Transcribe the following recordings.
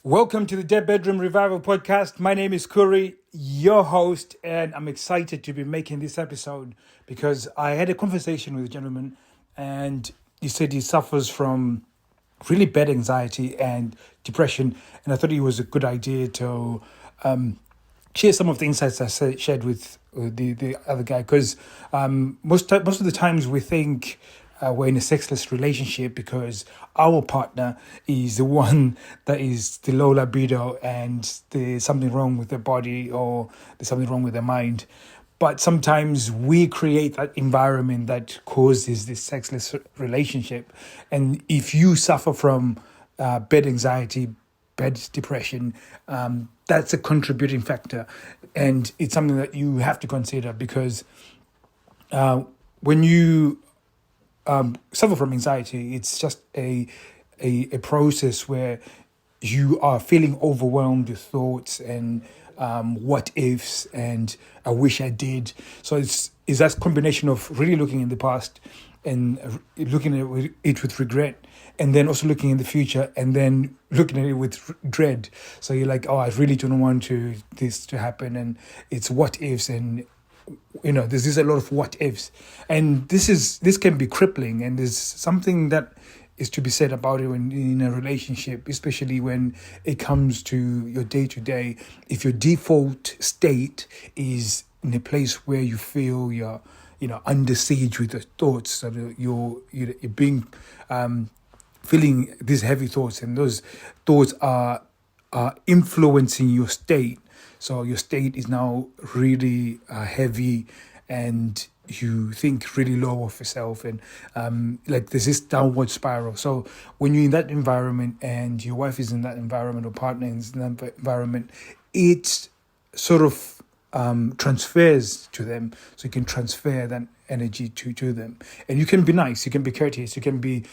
Welcome to the Dead Bedroom Revival Podcast. My name is Kuri, your host, and I'm excited to be making this episode because I had a conversation with a gentleman and he said he suffers from really bad anxiety and depression, and I thought it was a good idea to share some of the insights I shared with the other guy because most of the times we think we're in a sexless relationship because our partner is the one that is the low libido and there's something wrong with their body or there's something wrong with their mind. But sometimes we create that environment that causes this sexless relationship. And if you suffer from bad anxiety, bad depression, that's a contributing factor. And it's something that you have to consider because when you suffer from anxiety, it's just a process where you are feeling overwhelmed with thoughts and what ifs and I wish I did. So it's that combination of really looking in the past and looking at it with regret, and then also looking in the future and then looking at it with dread. So you're like, oh, I really don't want this to happen, and it's what ifs, and there's a lot of what ifs, and this can be crippling. And there's something that is to be said about it when in a relationship, especially when it comes to your day to day. If your default state is in a place where you feel you're under siege with the thoughts, so that you're being feeling these heavy thoughts, and those thoughts are influencing your state. So your state is now really heavy, and you think really low of yourself, and there's this downward spiral. So when you're in that environment and your wife is in that environment or partner is in that environment, it sort of transfers to them. So you can transfer that energy to them, and you can be nice, you can be courteous, you can be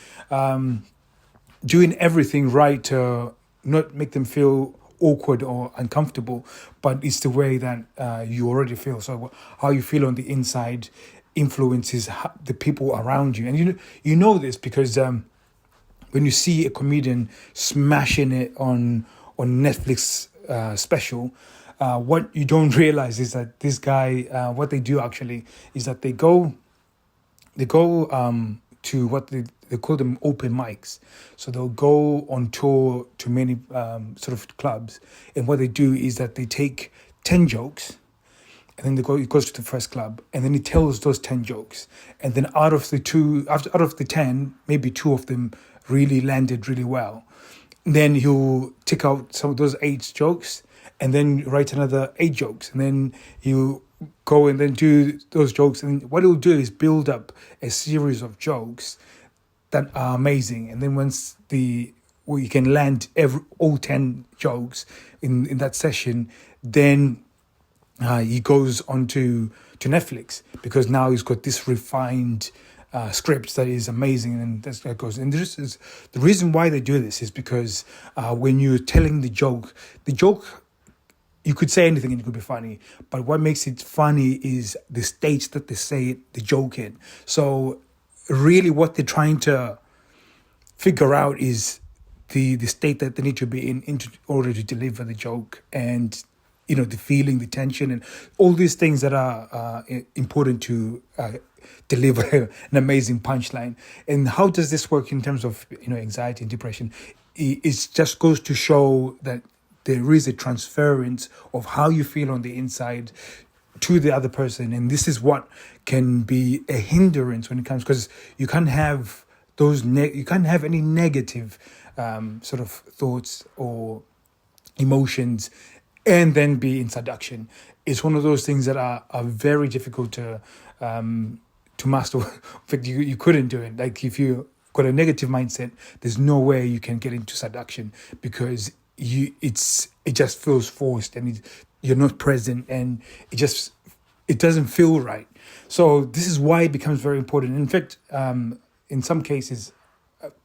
doing everything right to not make them feel awkward or uncomfortable, but it's the way that you already feel. So how you feel on the inside influences the people around you. And you know this because when you see a comedian smashing it on Netflix special, what you don't realize is that this guy, what they do actually is that they go to what they call them open mics. So they'll go on tour to many sort of clubs, and what they do is that they take 10 jokes, and then he goes to the first club, and then he tells those 10 jokes, and then out of the 10, maybe 2 of them really landed really well. Then he'll take out some of those 8 jokes, and then write another 8 jokes, and then he'll go and then do those jokes. And what he'll do is build up a series of jokes that are amazing. And then once you can land all 10 jokes in that session, then he goes on to Netflix, because now he's got this refined script that is amazing, and that goes. And this is the reason why they do this is because when you're telling the joke, you could say anything and it could be funny, but what makes it funny is the state that they say the joke in. So really what they're trying to figure out is the state that they need to be in order to deliver the joke, and the feeling, the tension, and all these things that are important to deliver an amazing punchline. And how does this work in terms of anxiety and depression? It just goes to show that there is a transference of how you feel on the inside to the other person, and this is what can be a hindrance when it comes, because you can't have you can't have any negative sort of thoughts or emotions and then be in seduction. It's one of those things that are very difficult to master. In fact, you couldn't do it. Like if you got a negative mindset, there's no way you can get into seduction, because it just feels forced, and you're not present, and it doesn't feel right. So this is why it becomes very important. In fact, in some cases,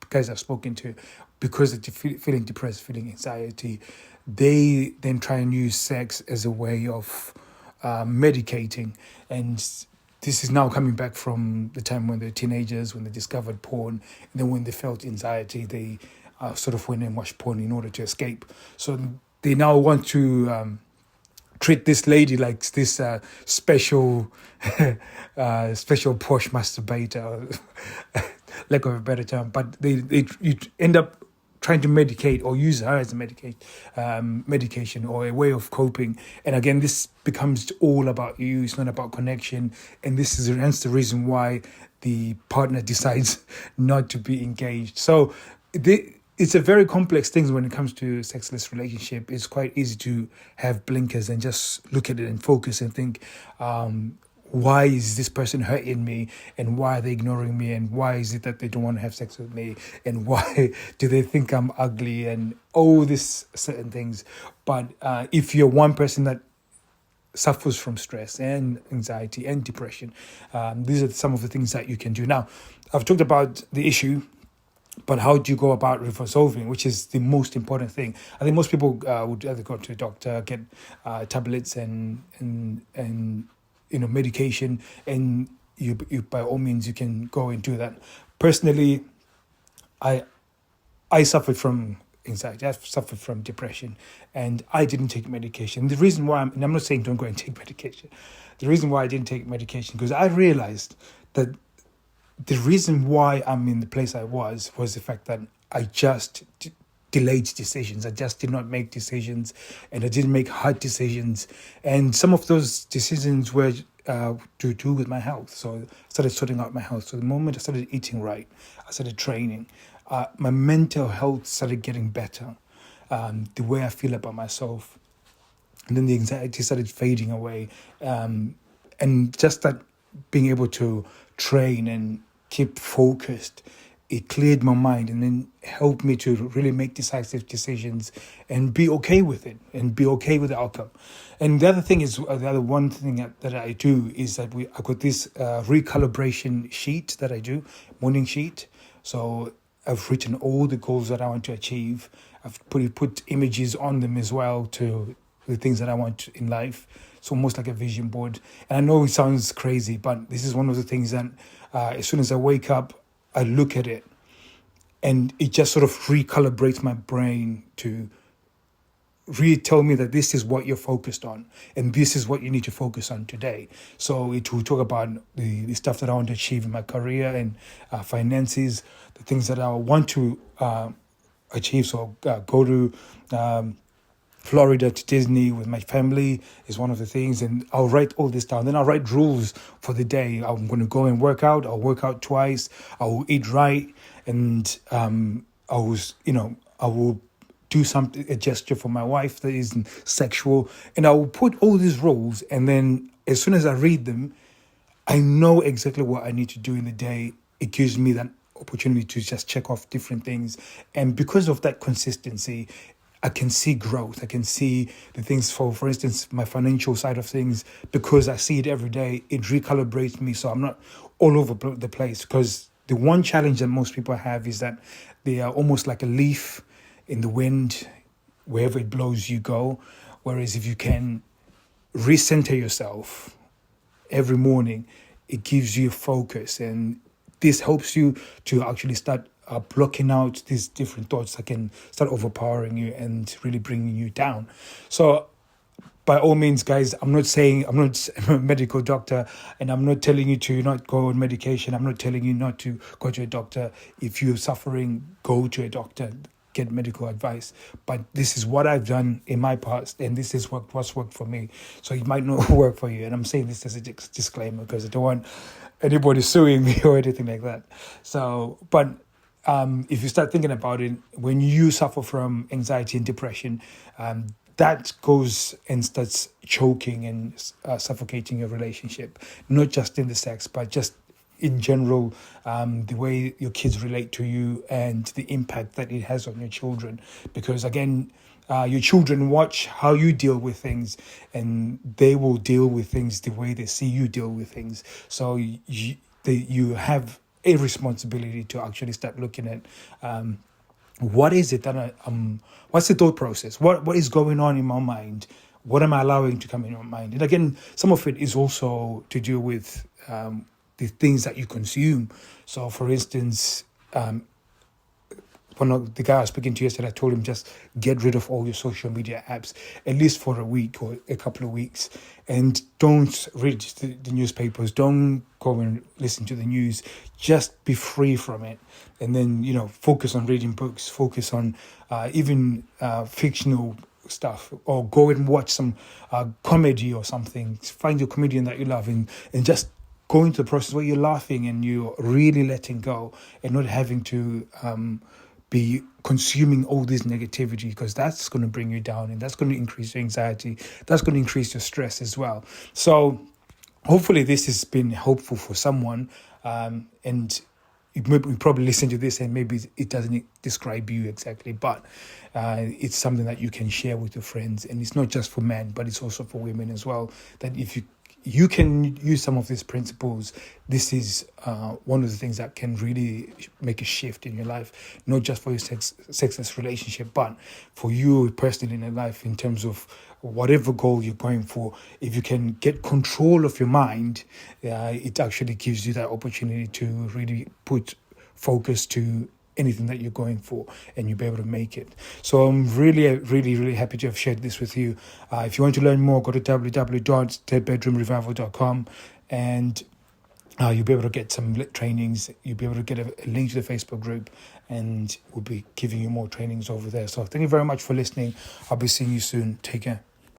guys I've spoken to, because they're feeling depressed, feeling anxiety, they then try and use sex as a way of medicating. And this is now coming back from the time when they're teenagers, when they discovered porn, and then when they felt anxiety, they sort of went and watched porn in order to escape. So they now want to treat this lady like this special special posh masturbator, lack of a better term. But you end up trying to medicate or use her as a medication or a way of coping. And again, this becomes all about you. It's not about connection. And this is hence the reason why the partner decides not to be engaged. So it's a very complex thing when it comes to sexless relationship. It's quite easy to have blinkers and just look at it and focus and think, why is this person hurting me, and why are they ignoring me, and why is it that they don't want to have sex with me, and why do they think I'm ugly, and all these certain things. But if you're one person that suffers from stress and anxiety and depression, these are some of the things that you can do. Now, I've talked about the issue, but how do you go about resolving, which is the most important thing? I think most people would either go to a doctor, get tablets and medication, and you by all means you can go and do that. Personally, I suffered from anxiety. I suffered from depression, and I didn't take medication. The reason why I'm not saying don't go and take medication. The reason why I didn't take medication, because I realized that the reason why I'm in the place I was the fact that I just delayed decisions. I just did not make decisions, and I didn't make hard decisions. And some of those decisions were to do with my health. So I started sorting out my health. So the moment I started eating right, I started training, my mental health started getting better. The way I feel about myself, and then the anxiety started fading away. And just that being able to train and keep focused, it cleared my mind and then helped me to really make decisive decisions and be okay with it and be okay with the outcome. And the other thing is, the other one thing that I do is that I got this recalibration sheet that I do, morning sheet. So I've written all the goals that I want to achieve. I've put images on them as well to the things that I want in life. It's almost like a vision board. And I know it sounds crazy, but this is one of the things that as soon as I wake up, I look at it, and it just sort of recalibrates my brain to really tell me that this is what you're focused on, and this is what you need to focus on today. So it will talk about the stuff that I want to achieve in my career and finances, the things that I want to achieve. So go to Florida to Disney with my family is one of the things, and I'll write all this down. Then I'll write rules for the day. I'm going to go and work out. I'll work out twice. I will eat right, and I will do a gesture for my wife that isn't sexual, and I will put all these rules. And then as soon as I read them, I know exactly what I need to do in the day. It gives me that opportunity to just check off different things, and because of that consistency, I can see growth. I can see the things, for instance, my financial side of things, because I see it every day, it recalibrates me so I'm not all over the place. Because the one challenge that most people have is that they are almost like a leaf in the wind. Wherever it blows, you go. Whereas if you can recenter yourself every morning, it gives you focus, and this helps you to actually start blocking out these different thoughts that can start overpowering you and really bringing you down. So by all means, guys, I'm not a medical doctor, and I'm not telling you to not go on medication. I'm not telling you not to go to a doctor. If you're suffering, go to a doctor, get medical advice. But this is what I've done in my past, and this is what's worked for me. So it might not work for you. And I'm saying this as a disclaimer because I don't want anybody suing me or anything like that. So, but if you start thinking about it, when you suffer from anxiety and depression, that goes and starts choking and suffocating your relationship, not just in the sex, but just in general, the way your kids relate to you and the impact that it has on your children. Because again, your children watch how you deal with things, and they will deal with things the way they see you deal with things. So you have a responsibility to actually start looking at what is it that what's the thought process? What is going on in my mind? What am I allowing to come in my mind? And again, some of it is also to do with the things that you consume. So, for instance, one of the guy I was speaking to yesterday, I told him just get rid of all your social media apps, at least for a week or a couple of weeks, and don't read the newspapers, don't go and listen to the news, just be free from it. And then, focus on reading books, focus on even fictional stuff, or go and watch some comedy or something. Find your comedian that you love, and just go into the process where you're laughing and you're really letting go and not having to be consuming all this negativity, because that's going to bring you down and that's going to increase your anxiety. That's going to increase your stress as well. So hopefully this has been helpful for someone, and you probably listen to this and maybe it doesn't describe you exactly, but it's something that you can share with your friends. And it's not just for men, but it's also for women as well, that if you can use some of these principles, this is one of the things that can really make a shift in your life, not just for your sexless relationship, but for you personally in your life, in terms of whatever goal you're going for. If you can get control of your mind, it actually gives you that opportunity to really put focus to anything that you're going for, and you'll be able to make it. So I'm really, really, really happy to have shared this with you. If you want to learn more, go to www.deadbedroomrevival.com, and you'll be able to get some trainings. You'll be able to get a link to the Facebook group, and we'll be giving you more trainings over there. So thank you very much for listening. I'll be seeing you soon. Take care.